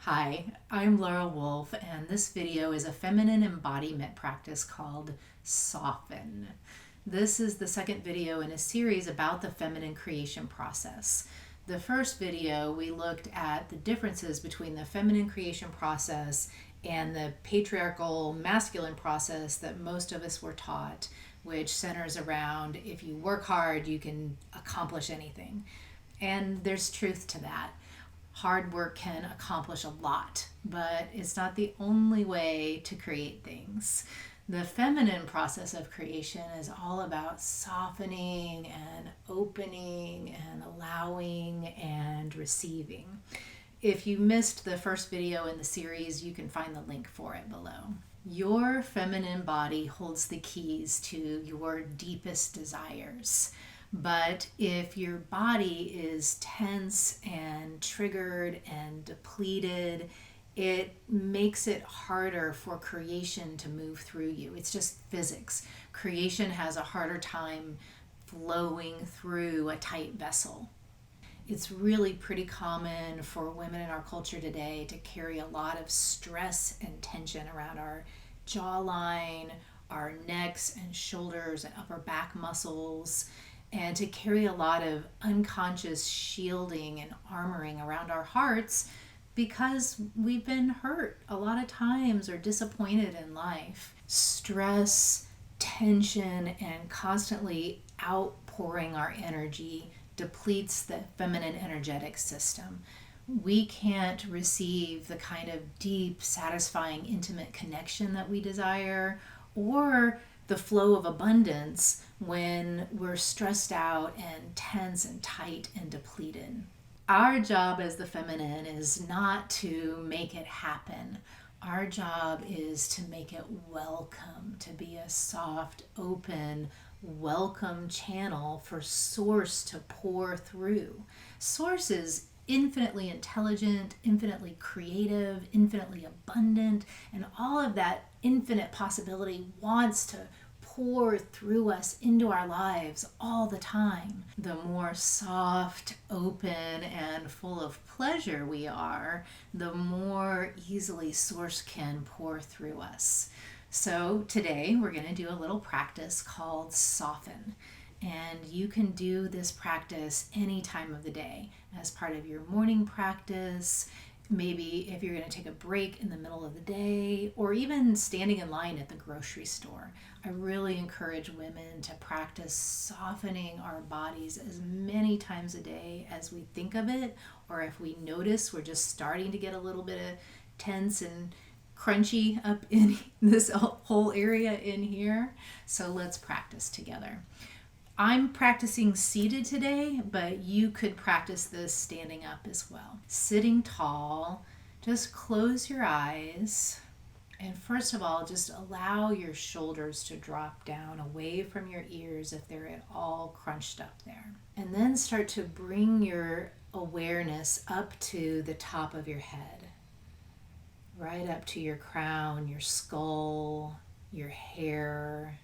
Hi, I'm Laura Wolf, and this video is a feminine embodiment practice called Soften. This is the second video in a series about the feminine creation process. The first video, we looked at the differences between the feminine creation process and the patriarchal masculine process that most of us were taught, which centers around if you work hard, you can accomplish anything. And there's truth to that. Hard work can accomplish a lot, but it's not the only way to create things. The feminine process of creation is all about softening and opening and allowing and receiving. If you missed the first video in the series, you can find the link for it below. Your feminine body holds the keys to your deepest desires. But if your body is tense and triggered and depleted, it makes it harder for creation to move through you. It's just physics. Creation has a harder time flowing through a tight vessel. It's really pretty common for women in our culture today to carry a lot of stress and tension around our jawline, our necks and shoulders and upper back muscles, and to carry a lot of unconscious shielding and armoring around our hearts because we've been hurt a lot of times or disappointed in life. Stress, tension, and constantly outpouring our energy depletes the feminine energetic system. We can't receive the kind of deep, satisfying, intimate connection that we desire or the flow of abundance when we're stressed out and tense and tight and depleted. Our job as the feminine is not to make it happen. Our job is to make it welcome, to be a soft, open, welcome channel for Source to pour through. Source is infinitely intelligent, infinitely creative, infinitely abundant, and all of that infinite possibility wants to pour through us into our lives all the time. The more soft, open, and full of pleasure we are, the more easily Source can pour through us. So today we're going to do a little practice called Soften. And you can do this practice any time of the day as part of your morning practice. Maybe if you're going to take a break in the middle of the day, or even standing in line at the grocery store. I really encourage women to practice softening our bodies as many times a day as we think of it, or if we notice we're just starting to get a little bit of tense and crunchy up in this whole area in here. So let's practice together. I'm practicing seated today, but you could practice this standing up as well. Sitting tall, just close your eyes. And first of all, just allow your shoulders to drop down away from your ears if they're at all crunched up there. And then start to bring your awareness up to the top of your head, right up to your crown, your skull, your hair.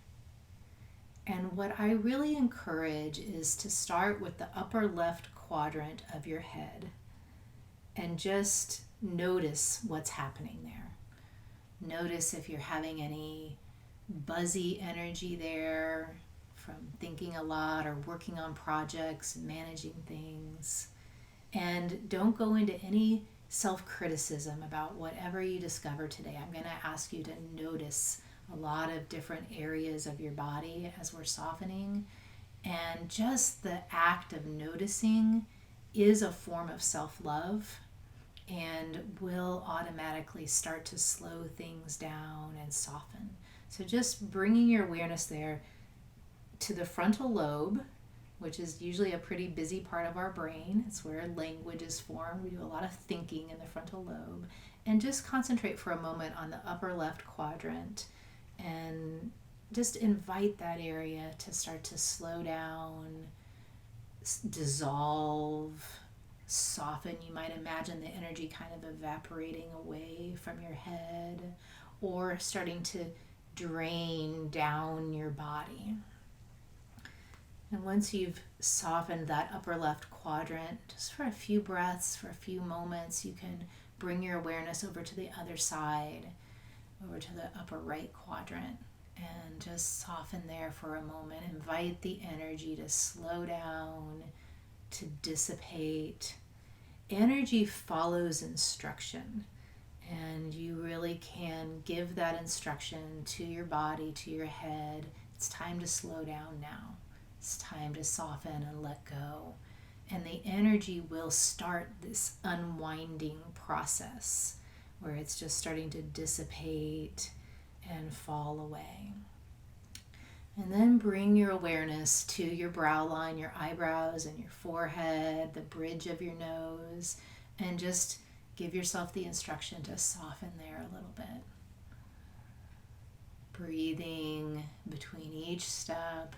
And what I really encourage is to start with the upper left quadrant of your head and just notice what's happening there. Notice if you're having any buzzy energy there from thinking a lot or working on projects, managing things. And don't go into any self-criticism about whatever you discover today. I'm going to ask you to notice a lot of different areas of your body as we're softening. And just the act of noticing is a form of self-love and will automatically start to slow things down and soften. So just bringing your awareness there to the frontal lobe, which is usually a pretty busy part of our brain. It's where language is formed. We do a lot of thinking in the frontal lobe. And just concentrate for a moment on the upper left quadrant and just invite that area to start to slow down, dissolve, soften. You might imagine the energy kind of evaporating away from your head or starting to drain down your body. And once you've softened that upper left quadrant, just for a few breaths, for a few moments, you can bring your awareness over to the other side, over to the upper right quadrant, and just soften there for a moment. Invite the energy to slow down, to dissipate. Energy follows instruction, and you really can give that instruction to your body, to your head. It's time to slow down now. It's time to soften and let go. And the energy will start this unwinding process where it's just starting to dissipate and fall away. And then bring your awareness to your brow line, your eyebrows and your forehead, the bridge of your nose, and just give yourself the instruction to soften there a little bit. Breathing between each step.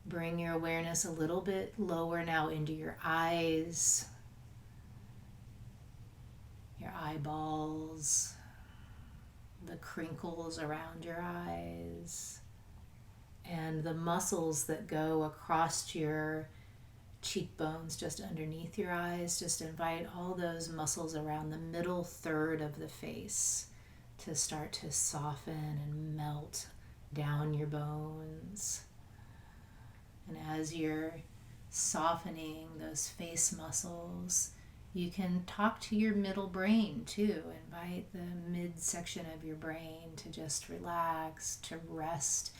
Bring your awareness a little bit lower now into your eyes, your eyeballs, the crinkles around your eyes, and the muscles that go across your cheekbones just underneath your eyes. Just invite all those muscles around the middle third of the face to start to soften and melt down your bones. And as you're softening those face muscles, you can talk to your middle brain too. Invite the midsection of your brain to just relax, to rest.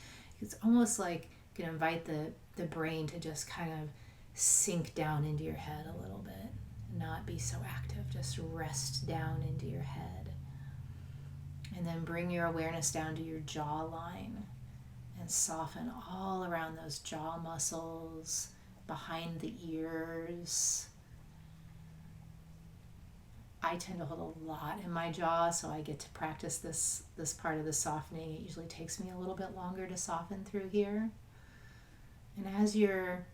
It's almost like you can invite the brain to just kind of sink down into your head a little bit, not be so active, just rest down into your head. And then bring your awareness down to your jawline and soften all around those jaw muscles, behind the ears. I tend to hold a lot in my jaw, so I get to practice this part of the softening. It usually takes me a little bit longer to soften through here. And as you're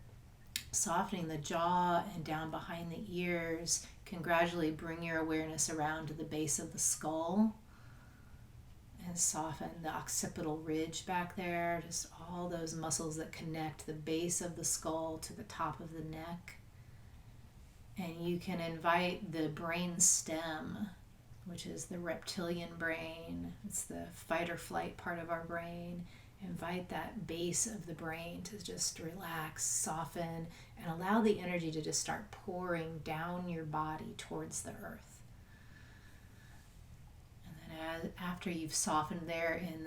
softening the jaw and down behind the ears, you can gradually bring your awareness around to the base of the skull and soften the occipital ridge back there, just all those muscles that connect the base of the skull to the top of the neck. And you can invite the brain stem, which is the reptilian brain. It's the fight or flight part of our brain. Invite that base of the brain to just relax, soften, and allow the energy to just start pouring down your body towards the earth. After you've softened there in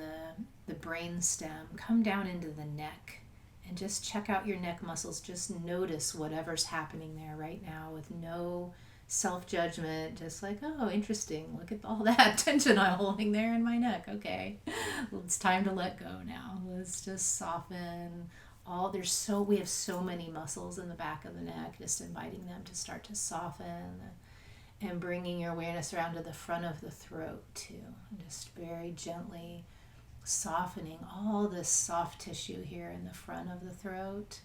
the brain stem, come down into the neck and just check out your neck muscles. Just notice whatever's happening there right now with no self-judgment. Just like, oh, interesting. Look at all that tension I'm holding there in my neck. Okay, it's time to let go now. Let's just soften. We have so many muscles in the back of the neck, just inviting them to start to soften. And bringing your awareness around to the front of the throat too. Just very gently softening all this soft tissue here in the front of the throat.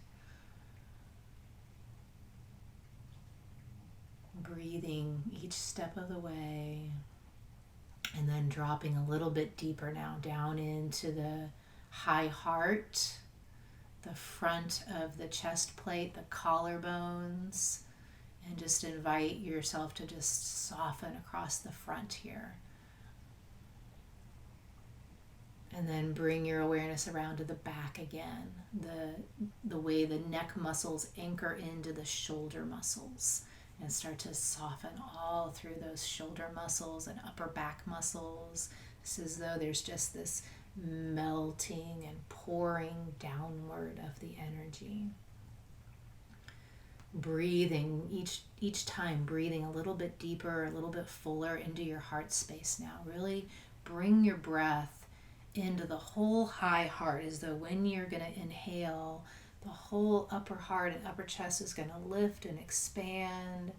Breathing each step of the way. And then dropping a little bit deeper now down into the high heart, the front of the chest plate, the collarbones. And just invite yourself to just soften across the front here. And then bring your awareness around to the back again. The way the neck muscles anchor into the shoulder muscles. And start to soften all through those shoulder muscles and upper back muscles. It's as though there's just this melting and pouring downward of the energy. Breathing each time, breathing a little bit deeper, a little bit fuller into your heart space now. Really bring your breath into the whole high heart, as though when you're going to inhale, the whole upper heart and upper chest is going to lift and expand.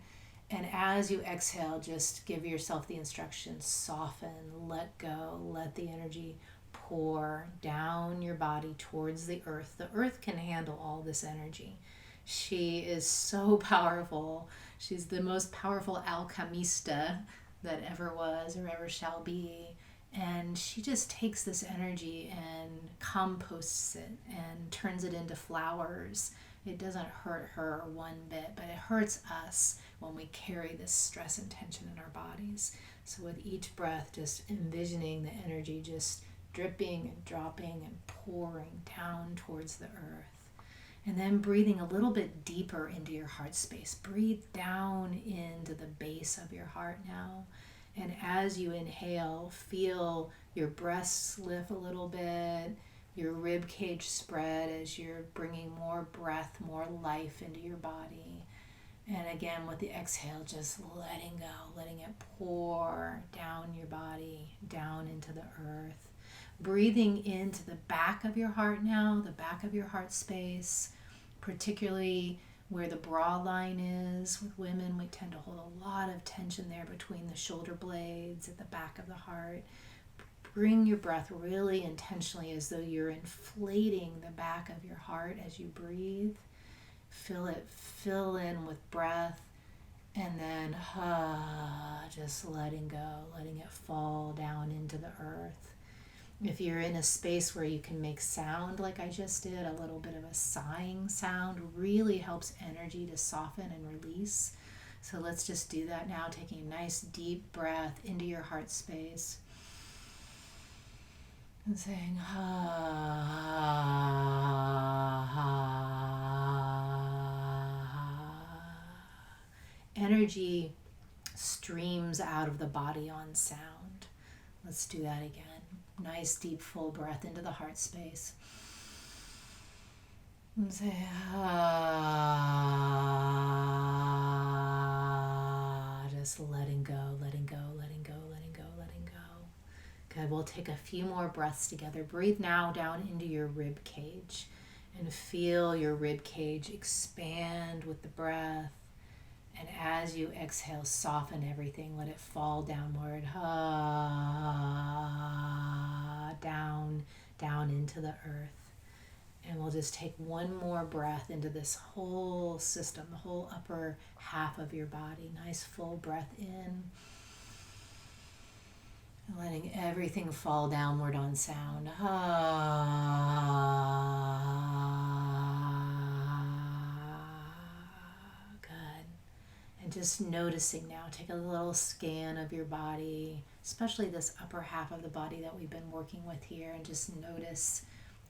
And as you exhale, just give yourself the instruction, soften, let go, let the energy pour down your body towards the earth. The earth can handle all this energy. She is so powerful. She's the most powerful alchemista that ever was or ever shall be. And she just takes this energy and composts it and turns it into flowers, It doesn't hurt her one bit, but it hurts us when we carry this stress and tension in our bodies. So with each breath, just envisioning the energy just dripping and dropping and pouring down towards the earth. And then breathing a little bit deeper into your heart space. Breathe down into the base of your heart now. And as you inhale, feel your breasts lift a little bit, your rib cage spread as you're bringing more breath, more life into your body. And again, with the exhale, just letting go, letting it pour down your body, down into the earth. Breathing into the back of your heart now, the back of your heart space, particularly where the bra line is. With women, we tend to hold a lot of tension there between the shoulder blades at the back of the heart. Bring your breath really intentionally as though you're inflating the back of your heart as you breathe. Fill in with breath, and then just letting go, letting it fall down into the earth. If you're in a space where you can make sound like I just did, a little bit of a sighing sound really helps energy to soften and release. So let's just do that now, taking a nice deep breath into your heart space. And saying, Energy streams out of the body on sound. Let's do that again. Nice deep full breath into the heart space. And say, just letting go, letting go, letting go, letting go, letting go. Good, we'll take a few more breaths together. Breathe now down into your rib cage and feel your rib cage expand with the breath. And as you exhale, soften everything. Let it fall downward. Down into the earth. And we'll just take one more breath into this whole system, the whole upper half of your body. Nice full breath in. And letting everything fall downward on sound. Just noticing now, take a little scan of your body, especially this upper half of the body that we've been working with here, and just notice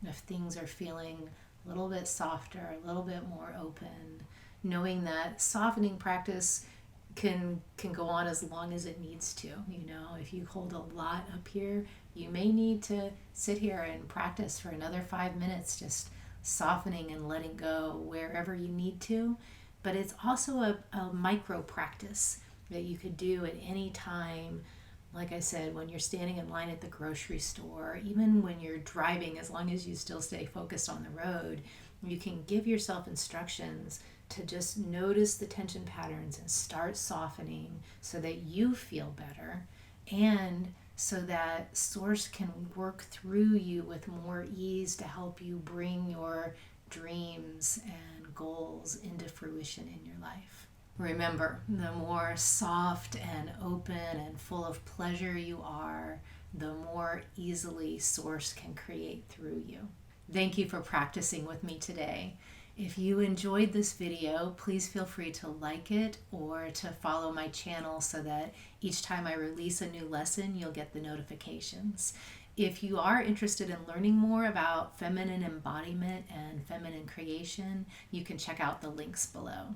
if things are feeling a little bit softer, a little bit more open, knowing that softening practice can go on as long as it needs to. You know, if you hold a lot up here, you may need to sit here and practice for another 5 minutes, just softening and letting go wherever you need to. But it's also a micro practice that you could do at any time. Like I said, when you're standing in line at the grocery store, even when you're driving, as long as you still stay focused on the road, you can give yourself instructions to just notice the tension patterns and start softening so that you feel better, and so that Source can work through you with more ease to help you bring your dreams and goals into fruition in your life. Remember, the more soft and open and full of pleasure you are, the more easily Source can create through you. Thank you for practicing with me today. If you enjoyed this video, please feel free to like it or to follow my channel so that each time I release a new lesson, you'll get the notifications. If you are interested in learning more about feminine embodiment and feminine creation, you can check out the links below.